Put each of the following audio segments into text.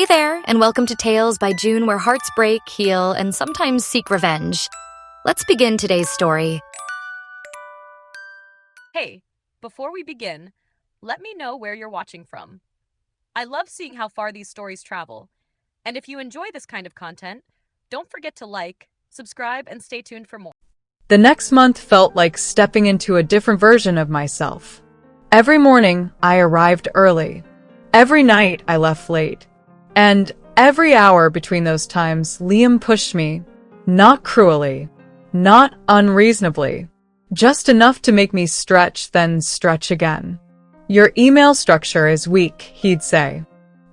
Hey there, and welcome to Tales by June, where hearts break, heal, and sometimes seek revenge. Let's begin today's story. Hey, before we begin, let me know where you're watching from. I love seeing how far these stories travel. And if you enjoy this kind of content, don't forget to like, subscribe, and stay tuned for more. The next month felt like stepping into a different version of myself. Every morning, I arrived early. Every night, I left late. And every hour between those times, Liam pushed me, not cruelly, not unreasonably, just enough to make me stretch, then stretch again. Your email structure is weak, he'd say.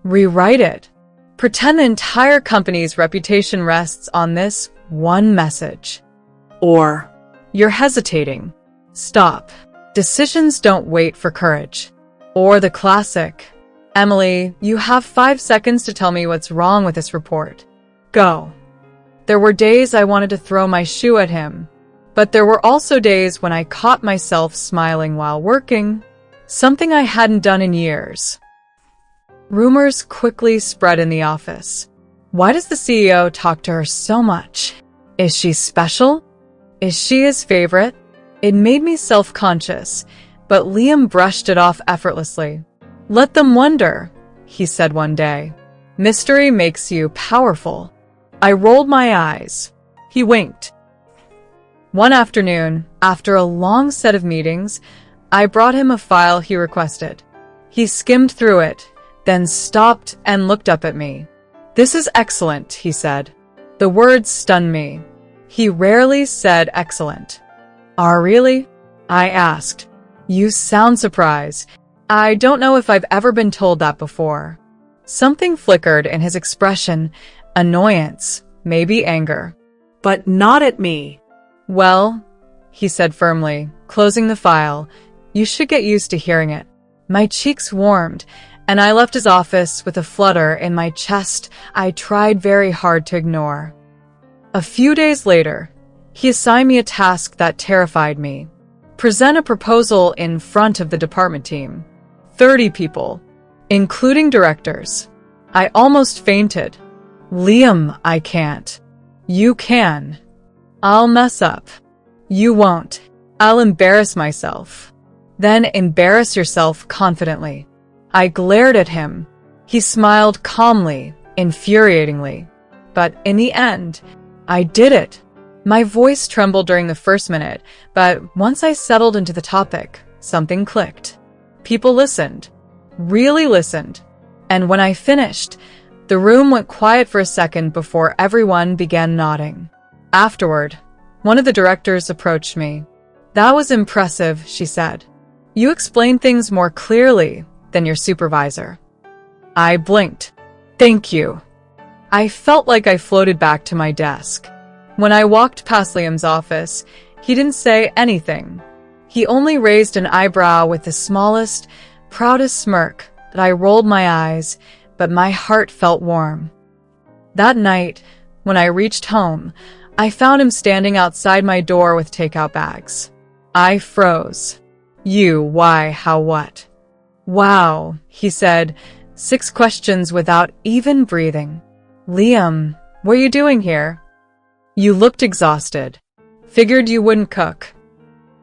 Rewrite it. Pretend the entire company's reputation rests on this one message. Or, you're hesitating. Stop. Decisions don't wait for courage. Or the classic, Emily, you have 5 seconds to tell me what's wrong with this report. Go. There were days I wanted to throw my shoe at him, but there were also days when I caught myself smiling while working, something I hadn't done in years. Rumors quickly spread in the office. Why does the CEO talk to her so much? Is she special? Is she his favorite? It made me self-conscious, but Liam brushed it off effortlessly. Let them wonder, he said one day. Mystery makes you powerful. I rolled my eyes. He winked. One afternoon, after a long set of meetings, I brought him a file he requested. He skimmed through it, then stopped and looked up at me. This is excellent, he said. The words stunned me. He rarely said excellent. Really? I asked. You sound surprised. I don't know if I've ever been told that before. Something flickered in his expression, annoyance, maybe anger. But not at me. Well, he said firmly, closing the file, you should get used to hearing it. My cheeks warmed, and I left his office with a flutter in my chest I tried very hard to ignore. A few days later, he assigned me a task that terrified me. Present a proposal in front of the department team. 30 people, including directors. I almost fainted. Liam, I can't. You can. I'll mess up. You won't. I'll embarrass myself. Then embarrass yourself confidently. I glared at him. He smiled calmly, infuriatingly. But in the end, I did it. My voice trembled during the first minute, but once I settled into the topic, something clicked. People listened. Really listened. And when I finished, the room went quiet for a second before everyone began nodding. Afterward, one of the directors approached me. That was impressive, she said. You explained things more clearly than your supervisor. I blinked. Thank you. I felt like I floated back to my desk. When I walked past Liam's office, he didn't say anything. He only raised an eyebrow with the smallest, proudest smirk that I rolled my eyes, but my heart felt warm. That night, when I reached home, I found him standing outside my door with takeout bags. I froze. You, why, how, what? Wow, he said, 6 questions without even breathing. Liam, what are you doing here? You looked exhausted. Figured you wouldn't cook.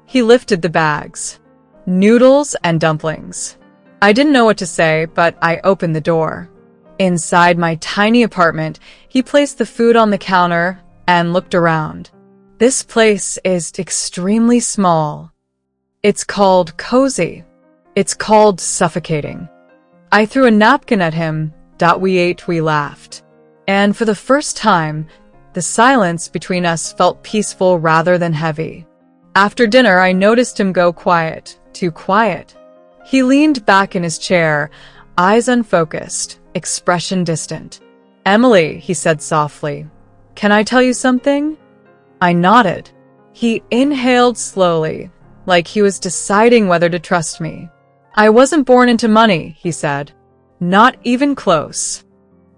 He lifted the bags. Noodles and dumplings. I didn't know what to say, but I opened the door. Inside my tiny apartment, he placed the food on the counter and looked around. This place is extremely small. It's called cozy. It's called suffocating. I threw a napkin at him. We ate, we laughed. And for the first time, the silence between us felt peaceful rather than heavy. After dinner, I noticed him go quiet, too quiet. He leaned back in his chair, eyes unfocused, expression distant. Emily, he said softly, can I tell you something? I nodded. He inhaled slowly, like he was deciding whether to trust me. I wasn't born into money, he said. Not even close.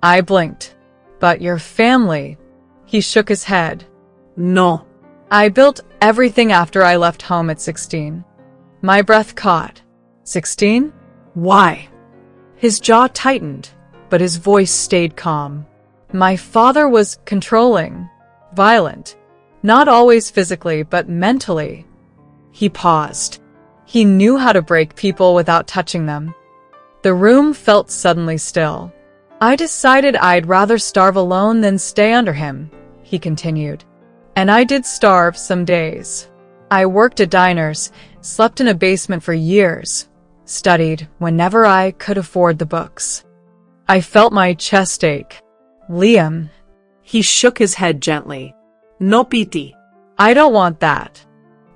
I blinked. But your family. He shook his head. No. I built everything after I left home at 16. My breath caught. 16? Why? His jaw tightened. but his voice stayed calm. My father was controlling, violent, not always physically, but mentally. He paused. He knew how to break people without touching them. The room felt suddenly still. I decided I'd rather starve alone than stay under him, he continued. And I did starve some days. I worked at diners, slept in a basement for years, studied whenever I could afford the books. I felt my chest ache. Liam. He shook his head gently. No pity. I don't want that.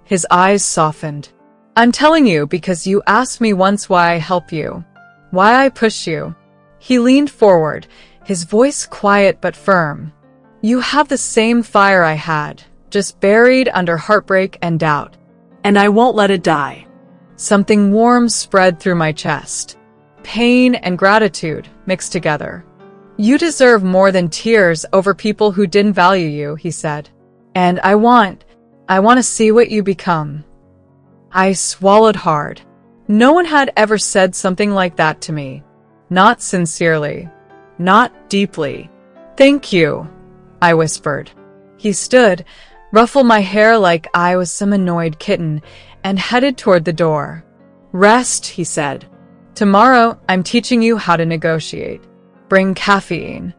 His eyes softened. I'm telling you because you asked me once why I help you, why I push you. He leaned forward, his voice quiet but firm. You have the same fire I had, just buried under heartbreak and doubt. And I won't let it die. Something warm spread through my chest. Pain and gratitude mixed together. You deserve more than tears over people who didn't value you, he said. And I want to see what you become. I swallowed hard. No one had ever said something like that to me. Not sincerely. Not deeply. Thank you, I whispered. He stood, ruffled my hair like I was some annoyed kitten, and headed toward the door. Rest, he said. Tomorrow, I'm teaching you how to negotiate. Bring caffeine.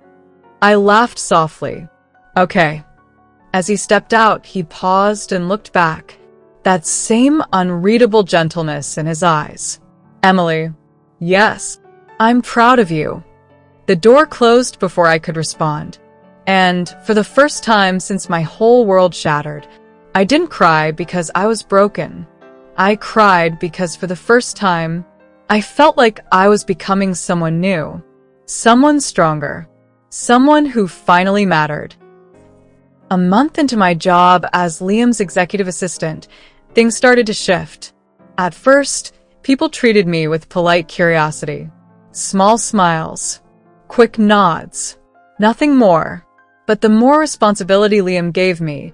I laughed softly. Okay. As he stepped out, he paused and looked back. That same unreadable gentleness in his eyes. Emily. Yes. I'm proud of you. The door closed before I could respond. And for the first time since my whole world shattered, I didn't cry because I was broken. I cried because for the first time, I felt like I was becoming someone new. Someone stronger. Someone who finally mattered. A month into my job as Liam's executive assistant, things started to shift. At first, people treated me with polite curiosity. Small smiles. Quick nods. Nothing more. But the more responsibility Liam gave me,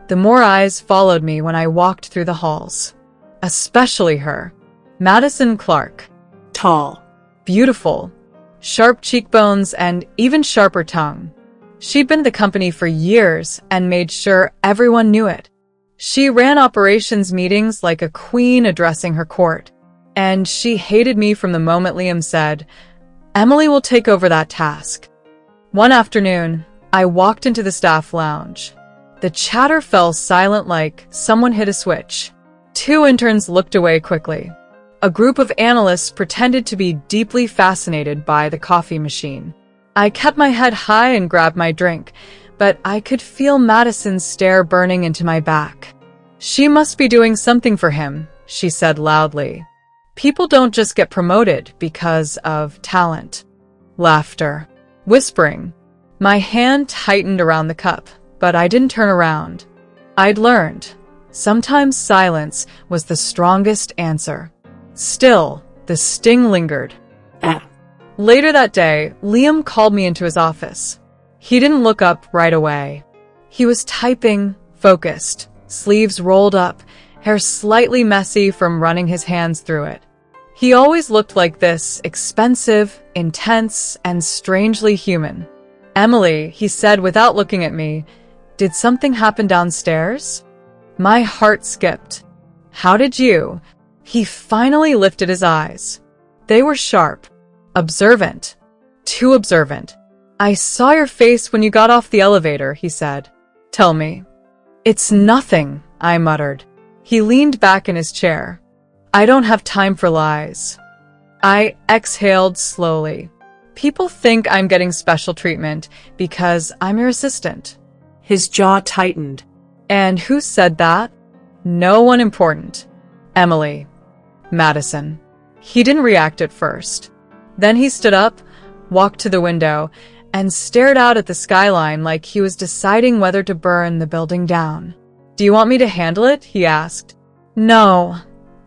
the more eyes followed me when I walked through the halls. Especially her. Madison Clark. Tall. Beautiful. Sharp cheekbones and even sharper tongue. She'd been at the company for years and made sure everyone knew it. She ran operations meetings like a queen addressing her court. And she hated me from the moment Liam said, Emily will take over that task. One afternoon, I walked into the staff lounge. The chatter fell silent like someone hit a switch. 2 interns looked away quickly. A group of analysts pretended to be deeply fascinated by the coffee machine. I kept my head high and grabbed my drink, but I could feel Madison's stare burning into my back. She must be doing something for him, she said loudly. People don't just get promoted because of talent. Laughter. Whispering. My hand tightened around the cup, but I didn't turn around. I'd learned. Sometimes silence was the strongest answer. Still, the sting lingered. Later that day, Liam called me into his office. He didn't look up right away. He was typing, focused, sleeves rolled up, hair slightly messy from running his hands through it. He always looked like this, expensive, intense, and strangely human. Emily, he said without looking at me, did something happen downstairs? My heart skipped. How did you? He finally lifted his eyes. They were sharp, observant, too observant. I saw your face when you got off the elevator, he said. Tell me. It's nothing, I muttered. He leaned back in his chair. I don't have time for lies. I exhaled slowly. People think I'm getting special treatment because I'm your assistant. His jaw tightened. And who said that? No one important. Emily. Madison. He didn't react at first. Then he stood up, walked to the window, and stared out at the skyline like he was deciding whether to burn the building down. Do you want me to handle it? He asked. No,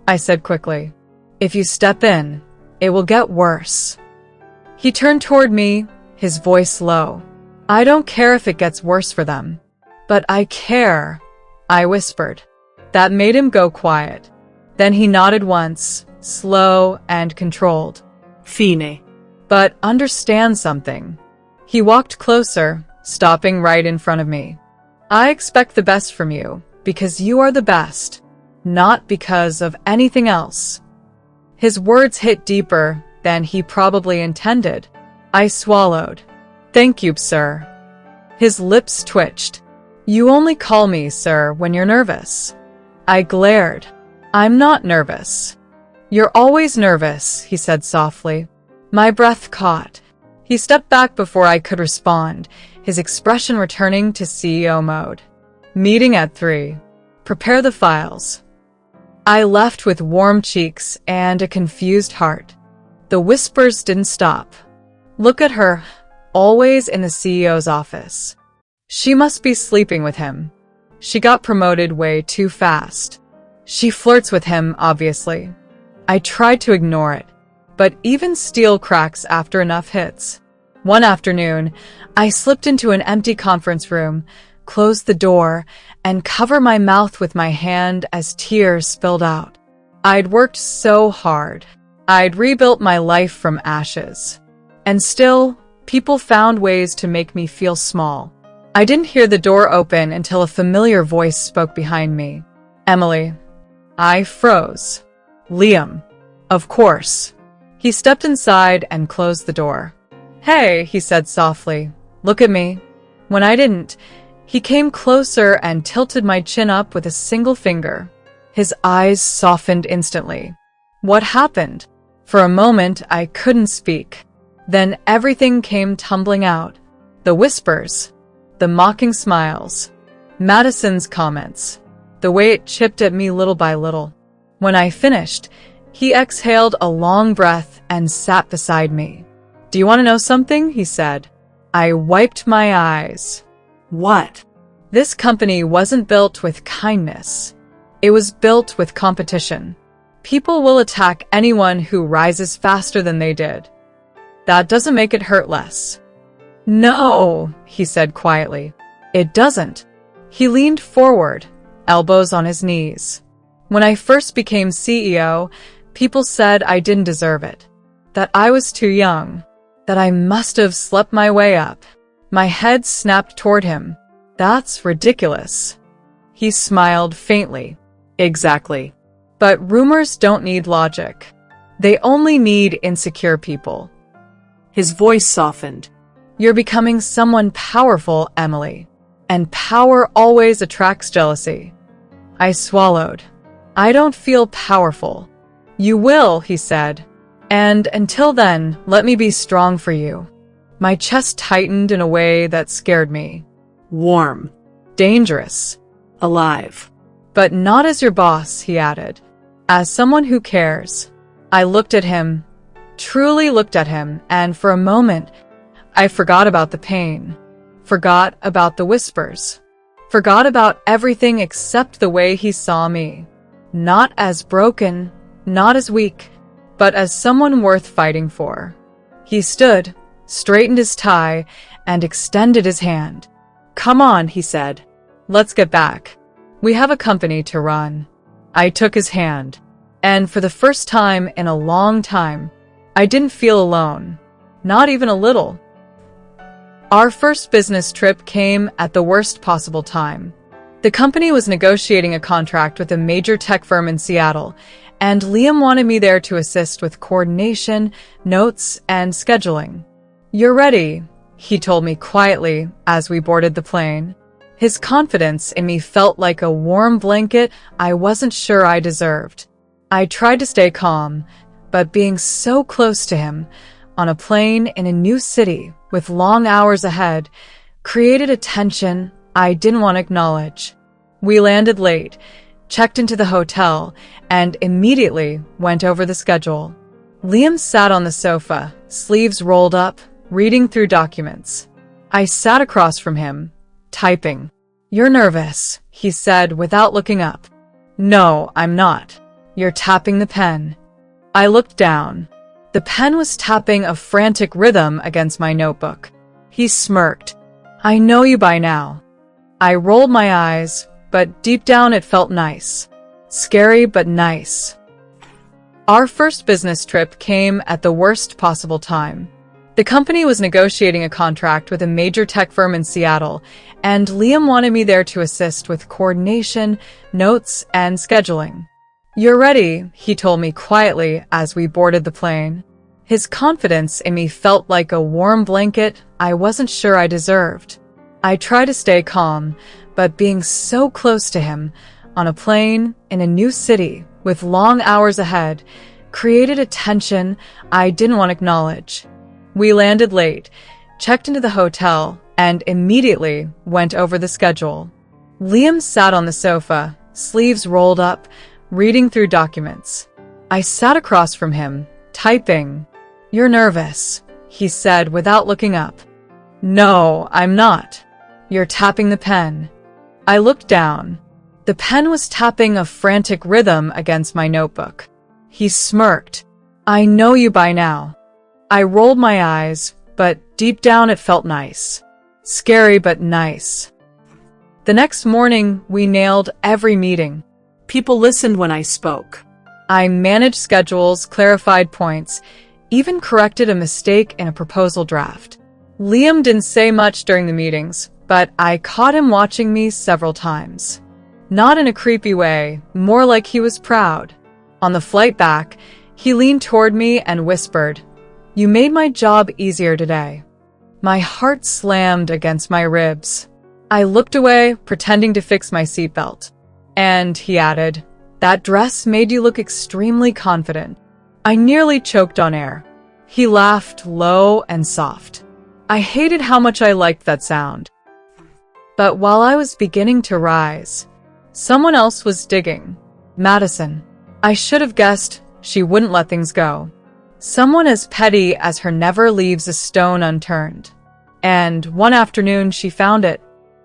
I said quickly. If you step in, it will get worse. He turned toward me, his voice low. I don't care if it gets worse for them. But I care, I whispered. That made him go quiet. Then he nodded once, slow and controlled. Fine. But understand something. He walked closer, stopping right in front of me. I expect the best from you, because you are the best, not because of anything else. His words hit deeper than he probably intended. I swallowed. Thank you, sir. His lips twitched. You only call me, sir, when you're nervous. I glared. I'm not nervous. You're always nervous, he said softly. My breath caught. He stepped back before I could respond, his expression returning to CEO mode. Meeting at 3. Prepare the files. I left with warm cheeks and a confused heart. The whispers didn't stop. Look at her, always in the CEO's office. She must be sleeping with him. She got promoted way too fast. She flirts with him, obviously. I tried to ignore it, but even steel cracks after enough hits. One afternoon, I slipped into an empty conference room, closed the door, and covered my mouth with my hand as tears spilled out. I'd worked so hard. I'd rebuilt my life from ashes. And still, people found ways to make me feel small. I didn't hear the door open until a familiar voice spoke behind me. Emily. I froze. Liam. Of course. He stepped inside and closed the door. Hey, he said softly. Look at me. When I didn't, he came closer and tilted my chin up with a single finger. His eyes softened instantly. What happened? For a moment, I couldn't speak. Then everything came tumbling out. The whispers, the mocking smiles, Madison's comments, the way it chipped at me little by little. When I finished, he exhaled a long breath and sat beside me. Do you want to know something? He said. I wiped my eyes. What? This company wasn't built with kindness. It was built with competition. People will attack anyone who rises faster than they did. That doesn't make it hurt less. No, he said quietly. It doesn't. He leaned forward, elbows on his knees. When I first became CEO, people said I didn't deserve it, that I was too young, that I must have slept my way up. My head snapped toward him. That's ridiculous. He smiled faintly. Exactly. But rumors don't need logic. They only need insecure people. His voice softened. You're becoming someone powerful, Emily. And power always attracts jealousy. I swallowed. I don't feel powerful. You will, he said. And until then, let me be strong for you. My chest tightened in a way that scared me. Warm. Dangerous. Alive. But not as your boss, he added. As someone who cares. I looked at him, truly looked at him, and for a moment, I forgot about the pain. Forgot about the whispers. Forgot about everything except the way he saw me. Not as broken, not as weak, but as someone worth fighting for. He stood, straightened his tie, and extended his hand. Come on, he said. Let's get back. We have a company to run. I took his hand, and for the first time in a long time, I didn't feel alone. Not even a little. Our first business trip came at the worst possible time. The company was negotiating a contract with a major tech firm in Seattle, and Liam wanted me there to assist with coordination, notes, and scheduling. You're ready, he told me quietly as we boarded the plane. His confidence in me felt like a warm blanket I wasn't sure I deserved. I tried to stay calm, but being so close to him, on a plane in a new city with long hours ahead, created a tension I didn't want to acknowledge. We landed late, checked into the hotel, and immediately went over the schedule. Liam sat on the sofa, sleeves rolled up, reading through documents. I sat across from him, typing. You're nervous, he said without looking up. No, I'm not. You're tapping the pen. I looked down. The pen was tapping a frantic rhythm against my notebook. He smirked. I know you by now. I rolled my eyes, but deep down it felt nice. Scary, but nice. Our first business trip came at the worst possible time. The company was negotiating a contract with a major tech firm in Seattle, and Liam wanted me there to assist with coordination, notes, and scheduling. "You're ready," he told me quietly as we boarded the plane. His confidence in me felt like a warm blanket I wasn't sure I deserved. I tried to stay calm, but being so close to him, on a plane, in a new city, with long hours ahead, created a tension I didn't want to acknowledge. We landed late, checked into the hotel, and immediately went over the schedule. Liam sat on the sofa, sleeves rolled up, reading through documents. I sat across from him, typing. "You're nervous," he said without looking up. "No, I'm not." "You're tapping the pen." I looked down. The pen was tapping a frantic rhythm against my notebook. He smirked. "I know you by now." I rolled my eyes, but deep down it felt nice. Scary, but nice. The next morning, we nailed every meeting. People listened when I spoke. I managed schedules, clarified points, even corrected a mistake in a proposal draft. Liam didn't say much during the meetings, but I caught him watching me several times. Not in a creepy way, more like he was proud. On the flight back, he leaned toward me and whispered, "You made my job easier today." My heart slammed against my ribs. I looked away, pretending to fix my seatbelt. And he added, "That dress made you look extremely confident." I nearly choked on air. He laughed low and soft. I hated how much I liked that sound. But while I was beginning to rise, someone else was digging. Madison. I should have guessed she wouldn't let things go. Someone as petty as her never leaves a stone unturned. And one afternoon she found it.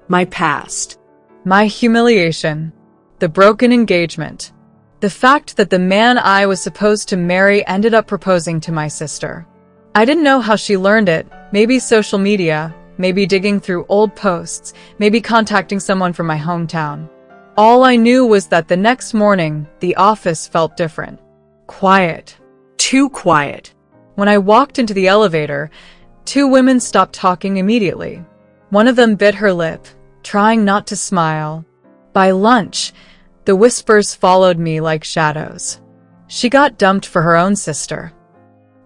My past. My humiliation. The broken engagement. The fact that the man I was supposed to marry ended up proposing to my sister. I didn't know how she learned it. Maybe social media, maybe digging through old posts, maybe contacting someone from my hometown. All I knew was that the next morning, the office felt different. Quiet. Too quiet. When I walked into the elevator, two women stopped talking immediately. One of them bit her lip, trying not to smile. By lunch, the whispers followed me like shadows. She got dumped for her own sister.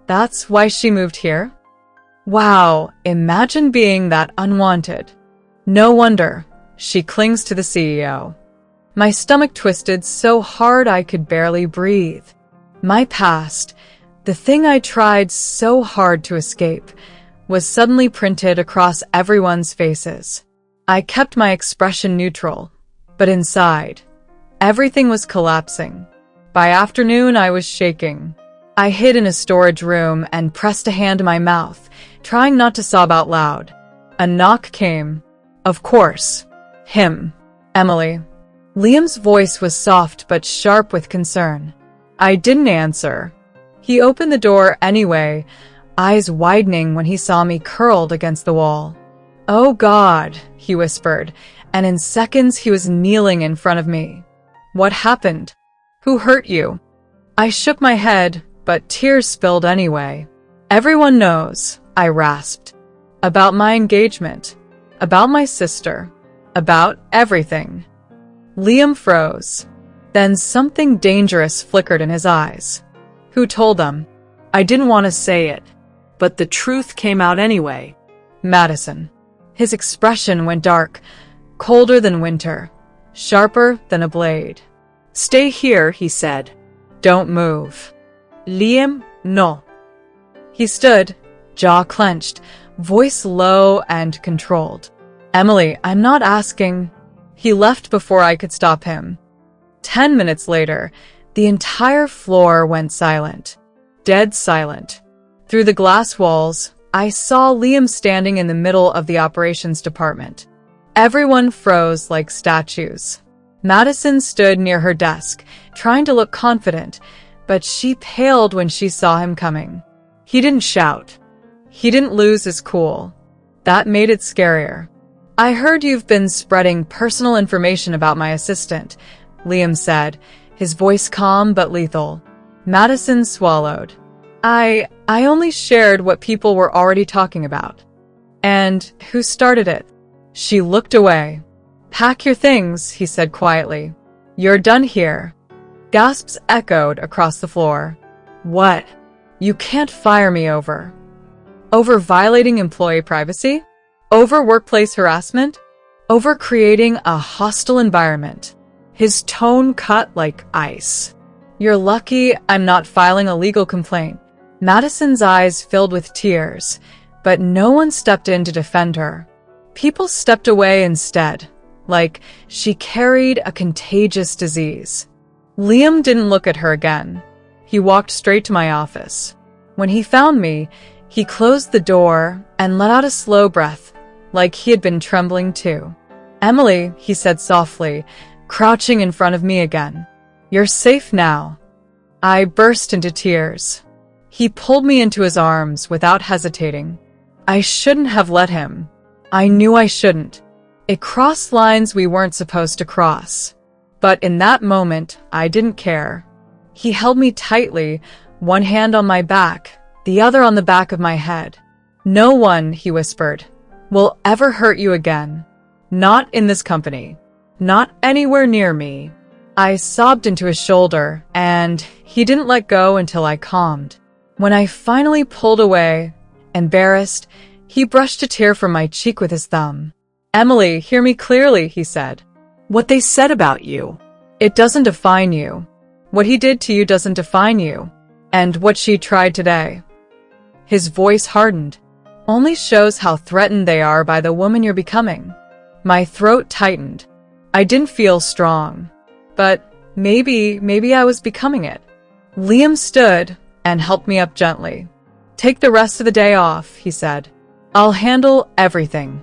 That's why she moved here? Wow, imagine being that unwanted. No wonder, she clings to the CEO. My stomach twisted so hard I could barely breathe. My past, the thing I tried so hard to escape, was suddenly printed across everyone's faces. I kept my expression neutral, but inside, everything was collapsing. By afternoon, I was shaking. I hid in a storage room and pressed a hand to my mouth, trying not to sob out loud. A knock came. Of course. Him. Emily. Liam's voice was soft but sharp with concern. I didn't answer. He opened the door anyway, eyes widening when he saw me curled against the wall. "Oh God," he whispered, and in seconds he was kneeling in front of me. "What happened? Who hurt you?" I shook my head, but tears spilled anyway. "Everyone knows," I rasped. "About my engagement. About my sister. About everything." Liam froze. Then something dangerous flickered in his eyes. "Who told them?" I didn't want to say it, but the truth came out anyway. "Madison." His expression went dark, colder than winter, sharper than a blade. "Stay here," he said. "Don't move." "Liam, no." He stood, jaw clenched, voice low and controlled. "Emily, I'm not asking." He left before I could stop him. 10 minutes later, the entire floor went silent. Dead silent. Through the glass walls, I saw Liam standing in the middle of the operations department. Everyone froze like statues. Madison stood near her desk, trying to look confident, but she paled when she saw him coming. He didn't shout. He didn't lose his cool. That made it scarier. "I heard you've been spreading personal information about my assistant," Liam said, his voice calm but lethal. Madison swallowed. I only shared what people were already talking about. And who started it? She looked away. Pack your things, he said quietly. You're done here. Gasps echoed across the floor. What? You can't fire me over. Over violating employee privacy? Over workplace harassment? Over creating a hostile environment? His tone cut like ice. You're lucky I'm not filing a legal complaint. Madison's eyes filled with tears, but no one stepped in to defend her. People stepped away instead, like she carried a contagious disease. Liam didn't look at her again. He walked straight to my office. When he found me, he closed the door and let out a slow breath, like he had been trembling too. Emily, he said softly, crouching in front of me again. You're safe now. I burst into tears. He pulled me into his arms without hesitating. I shouldn't have let him. I knew I shouldn't. It crossed lines we weren't supposed to cross. But in that moment, I didn't care. He held me tightly, one hand on my back, the other on the back of my head. No one, he whispered, will ever hurt you again. Not in this company. Not anywhere near me. I sobbed into his shoulder, and he didn't let go until I calmed. When I finally pulled away, embarrassed, he brushed a tear from my cheek with his thumb. Emily, hear me clearly, he said. What they said about you. It doesn't define you. What he did to you doesn't define you. And what she tried today. His voice hardened. Only shows how threatened they are by the woman you're becoming. My throat tightened. I didn't feel strong. But maybe I was becoming it. Liam stood and helped me up gently. Take the rest of the day off, he said. I'll handle everything.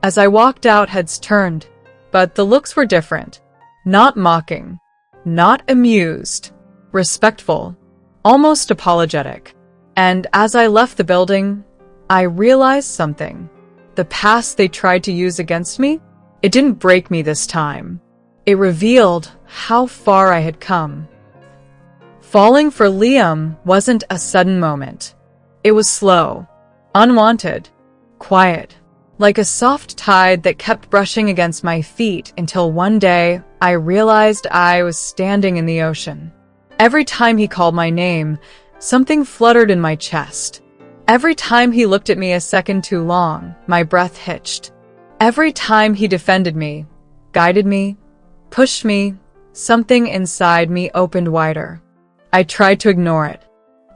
As I walked out, heads turned, but the looks were different. Not mocking, not amused, respectful, almost apologetic. And as I left the building, I realized something. The past they tried to use against me, it didn't break me this time. It revealed how far I had come. Falling for Liam wasn't a sudden moment. It was slow, unwanted, quiet, like a soft tide that kept brushing against my feet until one day I realized I was standing in the ocean. Every time he called my name, something fluttered in my chest. Every time he looked at me a second too long, my breath hitched. Every time he defended me, guided me, pushed me, something inside me opened wider. I tried to ignore it.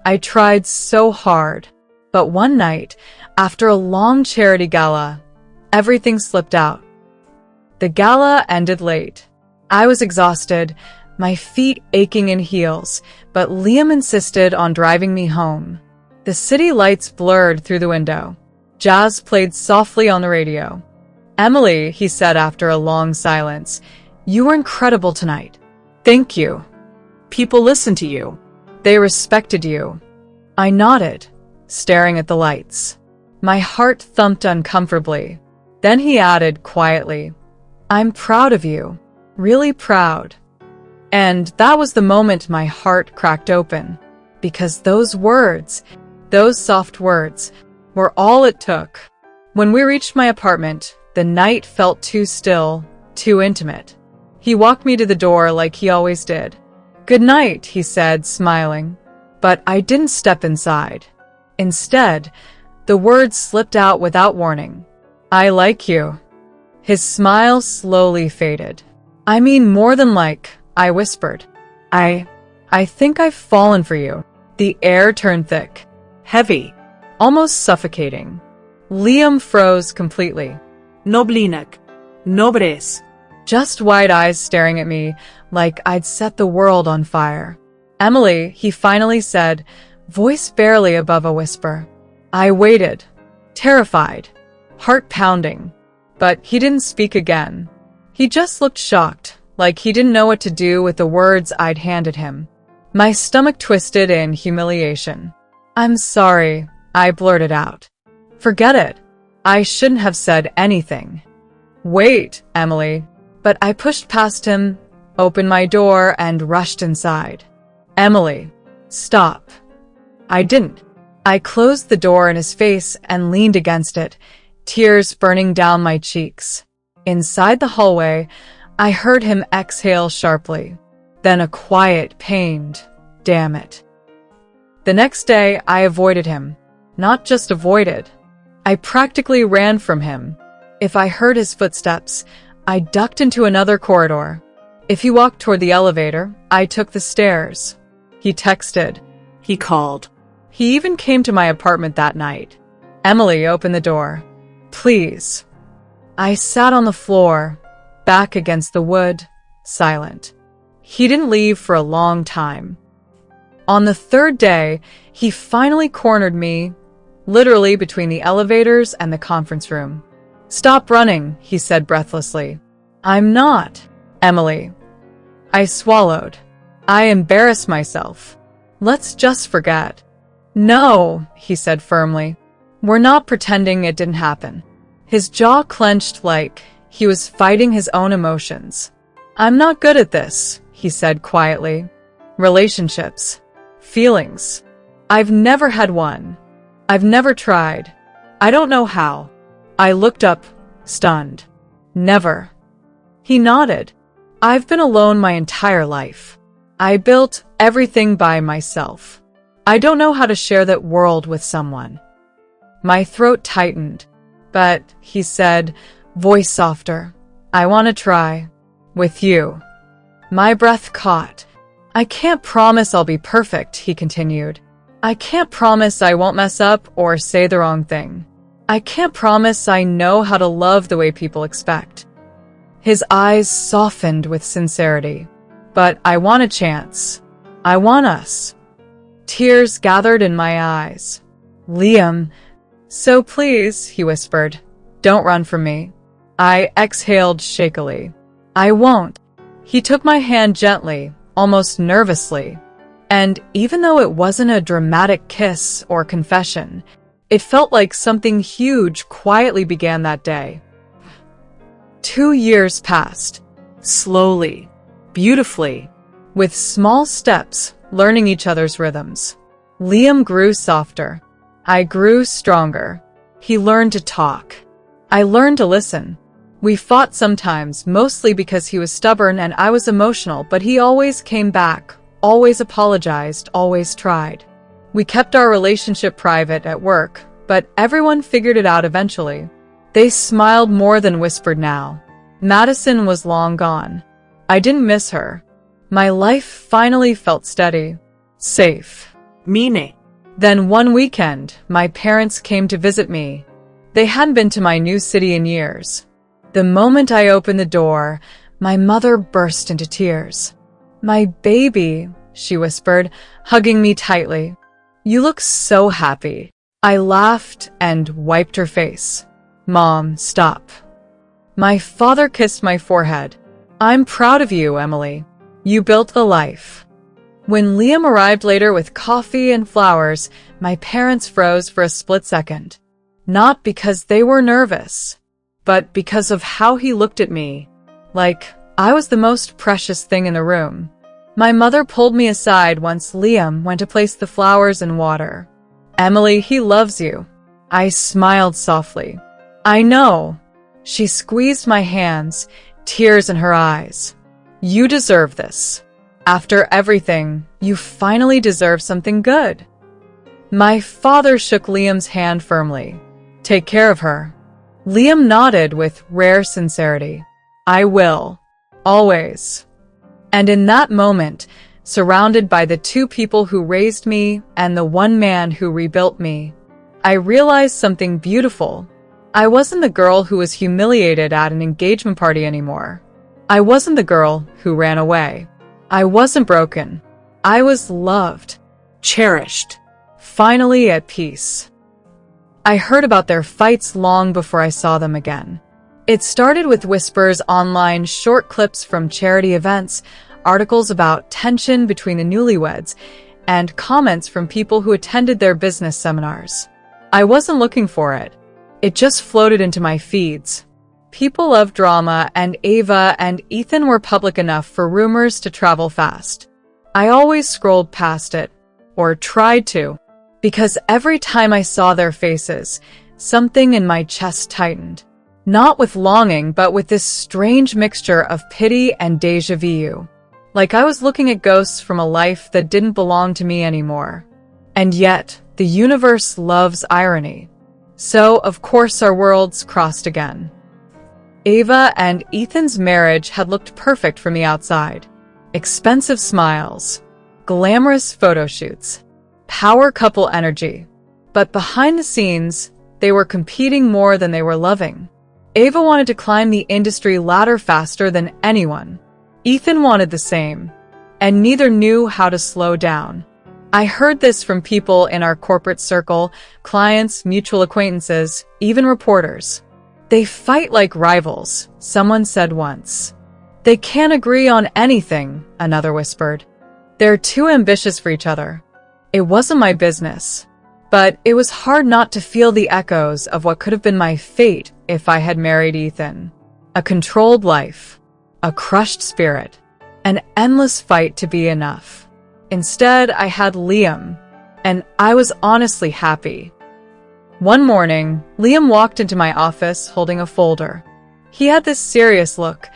I tried so hard. But one night, after a long charity gala, everything slipped out. The gala ended late. I was exhausted, my feet aching in heels, but Liam insisted on driving me home. The city lights blurred through the window. Jazz played softly on the radio. Emily, he said after a long silence, you were incredible tonight. Thank you. People listened to you. They respected you. I nodded, staring at the lights. My heart thumped uncomfortably. Then he added quietly, I'm proud of you. Really proud. And that was the moment my heart cracked open. Because those words, those soft words, were all it took. When we reached my apartment, the night felt too still, too intimate. He walked me to the door like he always did. Good night, he said, smiling. But I didn't step inside. Instead, the words slipped out without warning. I like you. His smile slowly faded. I mean more than like, I whispered. I think I've fallen for you. The air turned thick, Heavy. almost suffocating. Liam froze completely. No blinak. No bres. Just wide eyes staring at me like I'd set the world on fire. Emily, he finally said, voice barely above a whisper. I waited, terrified, heart pounding, but he didn't speak again. He just looked shocked, like he didn't know what to do with the words I'd handed him. My stomach twisted in humiliation. I'm sorry, I blurted out. Forget it. I shouldn't have said anything. Wait, Emily. But I pushed past him, opened my door, and rushed inside. Emily, stop. I didn't. I closed the door in his face and leaned against it, tears burning down my cheeks. Inside the hallway, I heard him exhale sharply, then a quiet, pained, "Damn it." The next day, I avoided him. Not just avoided. I practically ran from him. If I heard his footsteps, I ducked into another corridor. If he walked toward the elevator, I took the stairs. He texted. He called. He even came to my apartment that night. Emily opened the door. Please. I sat on the floor, back against the wood, silent. He didn't leave for a long time. On the third day, he finally cornered me, literally between the elevators and the conference room. Stop running, he said breathlessly. I'm not, Emily. I swallowed. I embarrassed myself. Let's just forget. No, he said firmly. We're not pretending it didn't happen. His jaw clenched like he was fighting his own emotions. I'm not good at this, he said quietly. Relationships. Feelings. I've never had one. I've never tried. I don't know how. I looked up, stunned. Never. He nodded. I've been alone my entire life. I built everything by myself. I don't know how to share that world with someone. My throat tightened, but he said, voice softer, I want to try. With you. My breath caught. I can't promise I'll be perfect, he continued. I can't promise I won't mess up or say the wrong thing. I can't promise I know how to love the way people expect. His eyes softened with sincerity. But I want a chance. I want us. Tears gathered in my eyes. Liam, so please, he whispered, don't run from me. I exhaled shakily. I won't. He took my hand gently, almost nervously. And even though it wasn't a dramatic kiss or confession, it felt like something huge quietly began that day. 2 years passed. Slowly, beautifully, with small steps, learning each other's rhythms. Liam grew softer. I grew stronger. He learned to talk. I learned to listen. We fought sometimes, mostly because he was stubborn and I was emotional, but he always came back, always apologized, always tried. We kept our relationship private at work, but everyone figured it out eventually. They smiled more than whispered now. Madison was long gone. I didn't miss her. My life finally felt steady, safe. Meaning? Then one weekend, my parents came to visit me. They hadn't been to my new city in years. The moment I opened the door, my mother burst into tears. My baby, she whispered, hugging me tightly. You look so happy. I laughed and wiped her face. Mom, stop. My father kissed my forehead. I'm proud of you, Emily. You built a life. When Liam arrived later with coffee and flowers, my parents froze for a split second. Not because they were nervous, but because of how he looked at me, like I was the most precious thing in the room. My mother pulled me aside once Liam went to place the flowers and water. Emily, he loves you. I smiled softly. I know. She squeezed my hands, tears in her eyes. You deserve this. After everything, you finally deserve something good. My father shook Liam's hand firmly. Take care of her. Liam nodded with rare sincerity. I will. Always. And in that moment, surrounded by the 2 people who raised me and the 1 man who rebuilt me, I realized something beautiful. I wasn't the girl who was humiliated at an engagement party anymore. I wasn't the girl who ran away. I wasn't broken. I was loved, cherished, finally at peace. I heard about their fights long before I saw them again. It started with whispers online, short clips from charity events, articles about tension between the newlyweds, and comments from people who attended their business seminars. I wasn't looking for it. It just floated into my feeds. People love drama, and Ava and Ethan were public enough for rumors to travel fast. I always scrolled past it, or tried to. because every time I saw their faces, something in my chest tightened. Not with longing, but with this strange mixture of pity and déjà vu. Like I was looking at ghosts from a life that didn't belong to me anymore. And yet, the universe loves irony. So, of course, our worlds crossed again. Ava and Ethan's marriage had looked perfect from the outside. Expensive smiles, glamorous photo shoots, power couple energy. But behind the scenes, they were competing more than they were loving. Ava wanted to climb the industry ladder faster than anyone. Ethan wanted the same, and neither knew how to slow down. I heard this from people in our corporate circle, clients, mutual acquaintances, even reporters. They fight like rivals, someone said once. They can't agree on anything, another whispered. They're too ambitious for each other. It wasn't my business, but it was hard not to feel the echoes of what could have been my fate if I had married Ethan. A controlled life, a crushed spirit, an endless fight to be enough. Instead, I had Liam, and I was honestly happy. One morning, Liam walked into my office holding a folder. He had this serious look,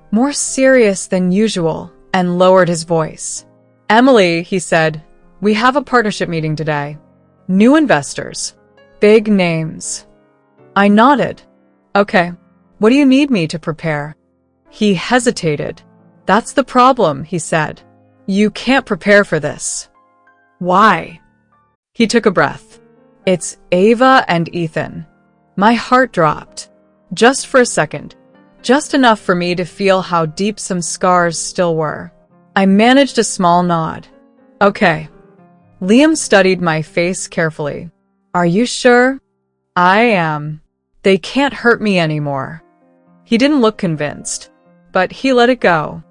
more serious than usual, and lowered his voice. "Emily," he said, "we have a partnership meeting today. New investors. Big names." I nodded. "Okay, what do you need me to prepare?" He hesitated. "That's the problem," he said. "You can't prepare for this." "Why?" He took a breath. "It's Ava and Ethan." My heart dropped. Just for a second. Just enough for me to feel how deep some scars still were. I managed a small nod. "Okay." Liam studied my face carefully. "Are you sure?" "I am. They can't hurt me anymore." He didn't look convinced, but he let it go.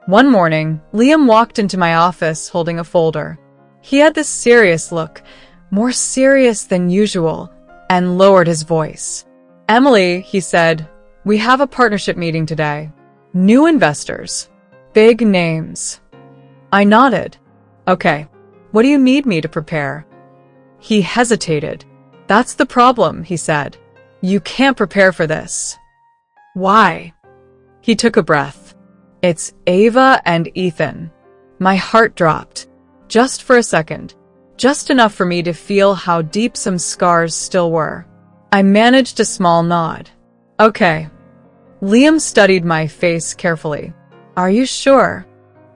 One morning, Liam walked into my office holding a folder. He had this serious look, more serious than usual, and lowered his voice. "Emily," he said, "we have a partnership meeting today. New investors. Big names." I nodded. "Okay, what do you need me to prepare?" He hesitated. "That's the problem," he said. "You can't prepare for this." "Why?" He took a breath. "It's Ava and Ethan." My heart dropped. Just for a second. Just enough for me to feel how deep some scars still were. I managed a small nod. "Okay." Liam studied my face carefully. "Are you sure?"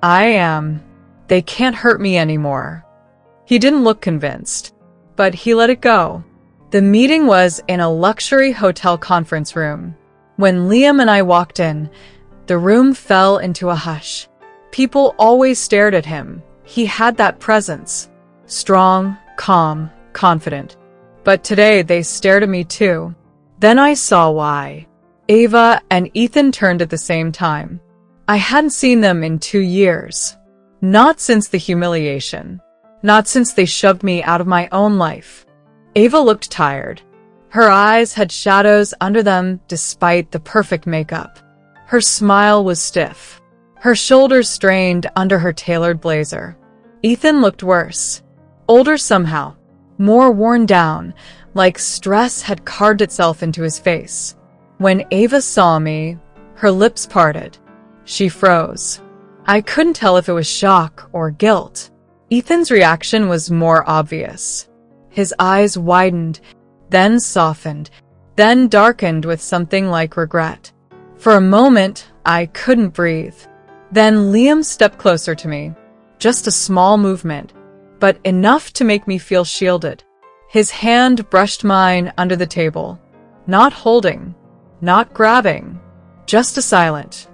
"I am. They can't hurt me anymore." He didn't look convinced, but he let it go. The meeting was in a luxury hotel conference room. When Liam and I walked in, the room fell into a hush. People always stared at him. He had that presence. Strong, calm, confident. But today they stared at me too. Then I saw why. Ava and Ethan turned at the same time. I hadn't seen them in 2 years. Not since the humiliation. Not since they shoved me out of my own life. Ava looked tired. Her eyes had shadows under them despite the perfect makeup. Her smile was stiff. Her shoulders strained under her tailored blazer. Ethan looked worse. Older somehow. More worn down, like stress had carved itself into his face. When Ava saw me, her lips parted. She froze. I couldn't tell if it was shock or guilt. Ethan's reaction was more obvious. His eyes widened, then softened, then darkened with something like regret. For a moment, I couldn't breathe. Then Liam stepped closer to me. Just a small movement, but enough to make me feel shielded. His hand brushed mine under the table. Not holding, not grabbing, just a silent,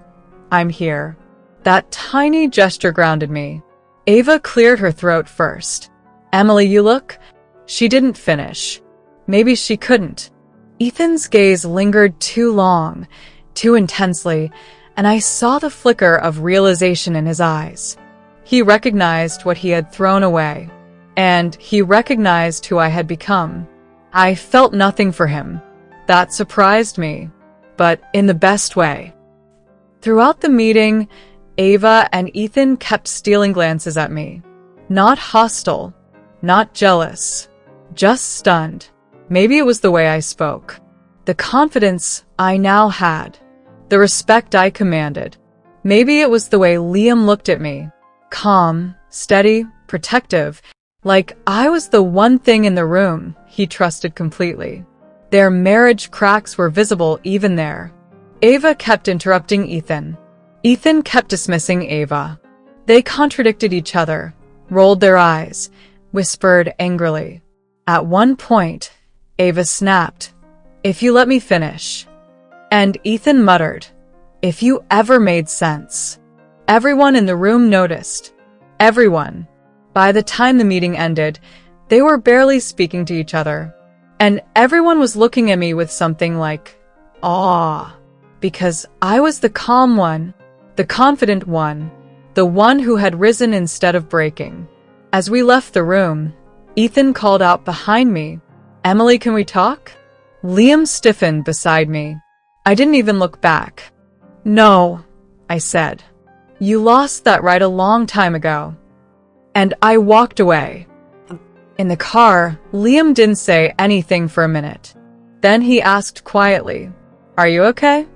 "I'm here." That tiny gesture grounded me. Ava cleared her throat first. "Emily, you look..." She didn't finish. Maybe she couldn't. Ethan's gaze lingered too long, too intensely, and I saw the flicker of realization in his eyes. He recognized what he had thrown away, and he recognized who I had become. I felt nothing for him. That surprised me, but in the best way. Throughout the meeting, Ava and Ethan kept stealing glances at me. Not hostile, not jealous, just stunned. Maybe it was the way I spoke, the confidence I now had, the respect I commanded. Maybe it was the way Liam looked at me, calm, steady, protective, like I was the one thing in the room he trusted completely. Their marriage cracks were visible even there. Ava kept interrupting Ethan. Ethan kept dismissing Ava. They contradicted each other, rolled their eyes, whispered angrily. At one point, Ava snapped, "If you let me finish." And Ethan muttered, "If you ever made sense." Everyone in the room noticed. Everyone. By the time the meeting ended, they were barely speaking to each other. And everyone was looking at me with something like awe, because I was the calm one, the confident one, the one who had risen instead of breaking. As we left the room, Ethan called out behind me, "Emily, can we talk?" Liam stiffened beside me. I didn't even look back. "No," I said. "You lost that right a long time ago." And I walked away. In the car, Liam didn't say anything for a minute. Then he asked quietly, "Are you okay?"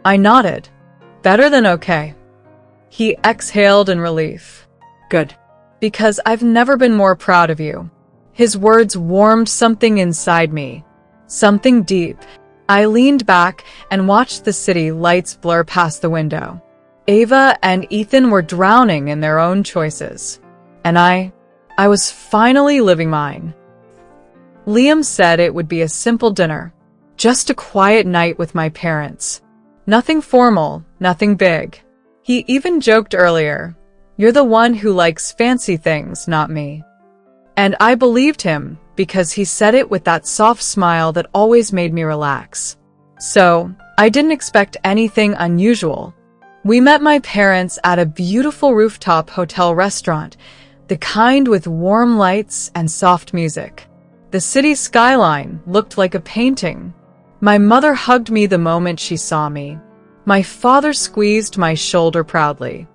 I nodded. "Better than okay." He exhaled in relief. Good. "Because I've never been more proud of you." His words warmed something inside me. Something deep. I leaned back and watched the city lights blur past the window. Ava and Ethan were drowning in their own choices. And I was finally living mine. Liam said it would be a simple dinner. Just a quiet night with my parents. Nothing formal, nothing big. He even joked earlier, "You're the one who likes fancy things, not me." And I believed him because he said it with that soft smile that always made me relax. So, I didn't expect anything unusual. We met my parents at a beautiful rooftop hotel restaurant, the kind with warm lights and soft music. The city skyline looked like a painting. My mother hugged me the moment she saw me. My father squeezed my shoulder proudly.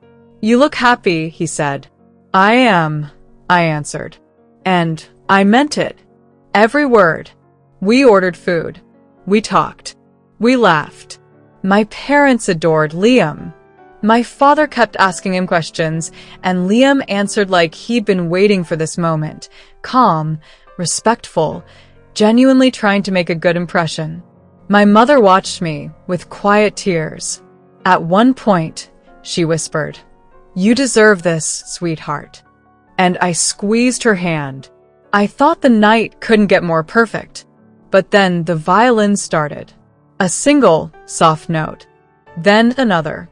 "You look happy," he said. "I am," I answered. And I meant it. Every word. We ordered food. We talked. We laughed. My parents adored Liam. My father kept asking him questions, and Liam answered like he'd been waiting for this moment, calm, respectful, genuinely trying to make a good impression. My mother watched me with quiet tears. At one point, she whispered, "You deserve this, sweetheart." And I squeezed her hand. I thought the night couldn't get more perfect. But then the violin started. A single, soft note. Then another.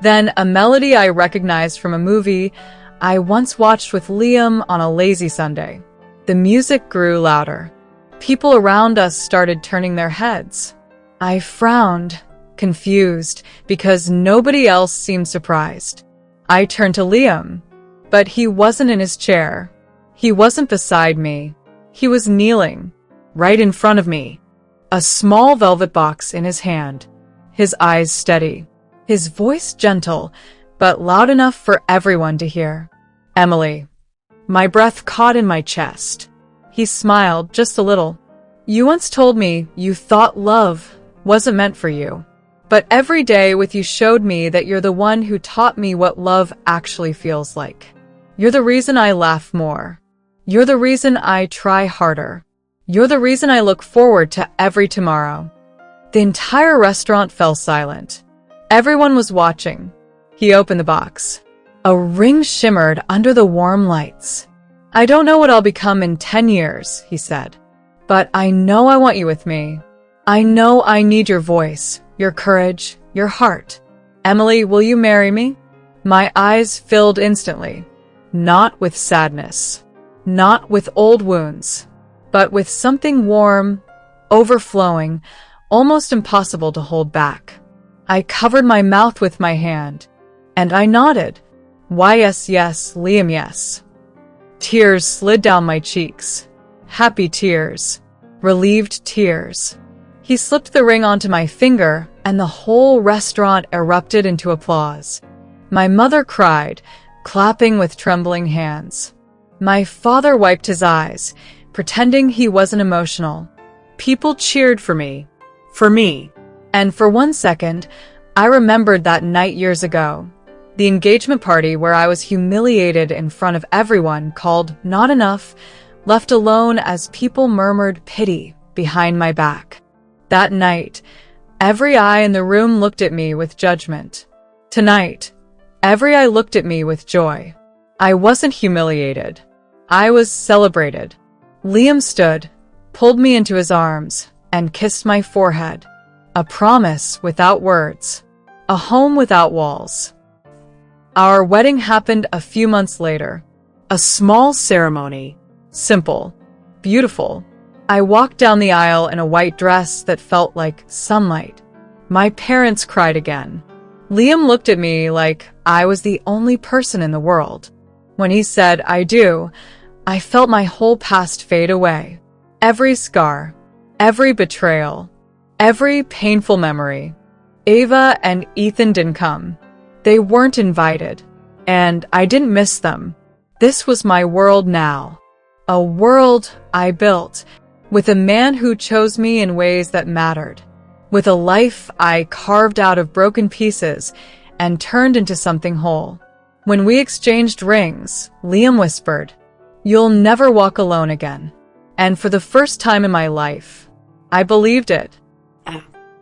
Then a melody I recognized from a movie I once watched with Liam on a lazy Sunday. The music grew louder. People around us started turning their heads. I frowned, confused, because nobody else seemed surprised. I turned to Liam, but he wasn't in his chair. He wasn't beside me. He was kneeling, right in front of me, a small velvet box in his hand, his eyes steady, his voice gentle, but loud enough for everyone to hear. "Emily." My breath caught in my chest. He smiled just a little. "You once told me you thought love wasn't meant for you. But every day with you showed me that you're the one who taught me what love actually feels like. You're the reason I laugh more. You're the reason I try harder. You're the reason I look forward to every tomorrow." The entire restaurant fell silent. Everyone was watching. He opened the box. A ring shimmered under the warm lights. "I don't know what I'll become in 10 years, he said. "But I know I want you with me. I know I need your voice, your courage, your heart. Emily, will you marry me?" My eyes filled instantly. Not with sadness. Not with old wounds. But with something warm, overflowing, almost impossible to hold back. I covered my mouth with my hand. And I nodded. "Why, yes, yes, Liam, yes." Tears slid down my cheeks. Happy tears. Relieved tears. He slipped the ring onto my finger, and the whole restaurant erupted into applause. My mother cried, clapping with trembling hands. My father wiped his eyes, pretending he wasn't emotional. People cheered for me. For me. And for 1 second, I remembered that night years ago. The engagement party where I was humiliated in front of everyone, called not enough, left alone as people murmured pity behind my back. That night, every eye in the room looked at me with judgment. Tonight, every eye looked at me with joy. I wasn't humiliated. I was celebrated. Liam stood, pulled me into his arms, and kissed my forehead. A promise without words. A home without walls. Our wedding happened a few months later. A small ceremony. Simple. Beautiful. I walked down the aisle in a white dress that felt like sunlight. My parents cried again. Liam looked at me like I was the only person in the world. When he said, "I do," I felt my whole past fade away. Every scar, every betrayal, every painful memory. Ava and Ethan didn't come. They weren't invited, and I didn't miss them. This was my world now. A world I built, with a man who chose me in ways that mattered. With a life I carved out of broken pieces and turned into something whole. When we exchanged rings, Liam whispered, "You'll never walk alone again." And for the first time in my life, I believed it.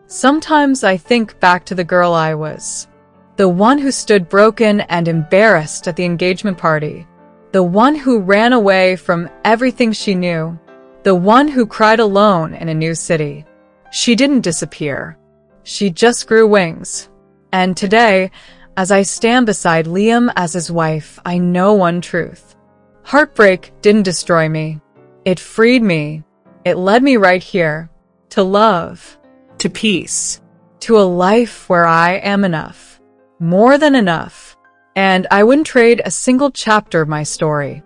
Sometimes I think back to the girl I was. The one who stood broken and embarrassed at the engagement party. The one who ran away from everything she knew. The one who cried alone in a new city. She didn't disappear. She just grew wings. And today, as I stand beside Liam as his wife, I know one truth. Heartbreak didn't destroy me. It freed me. It led me right here. To love. To peace. To a life where I am enough. More than enough. And I wouldn't trade a single chapter of my story.